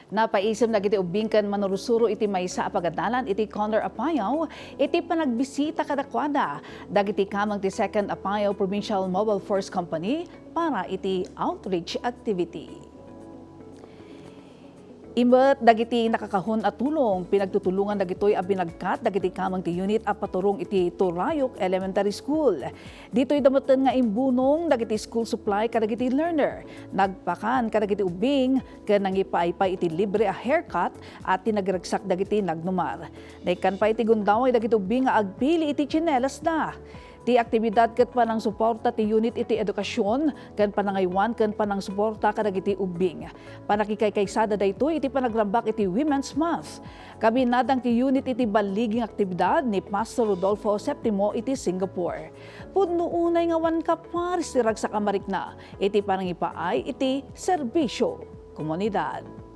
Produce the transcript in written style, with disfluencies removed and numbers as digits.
Napaisim na giti ubingkan manurusuro iti maysa a pagadalan iti Conor Apayao iti panagbisita kadakwada dagiti kamang ti 2nd Apayao Provincial Mobile Force Company para iti outreach activity. Imbet dagiti nakakahon at tulong pinagtutulungan dagitoy a binagkat dagiti kamang ti unit a paturong iti Turayok Elementary School. Ditoy damoten nga imbunong dagiti school supply kadagiti learner. Nagpakan kadagiti ubing ken nangipaaypay iti libre a haircut at tinagragsak dagiti nagnumar. Naikan pa iti gundaway dagiti ubing nga agpili iti tsinelas na. Ti aktibidad ket panang suporta ti unit iti edukasyon ken panangaywan ken panang suporta kadagiti ubing. Panakikaykaysada daytoy iti panagrambak iti Women's Month. Kabinadang ti unit iti baliging aktibidad ni Pastor Rodolfo Septimo iti Singapore. Pudno unay nga wan kaparis ti ragsak Amerikna iti panangipaay iti serbisyo komunidad.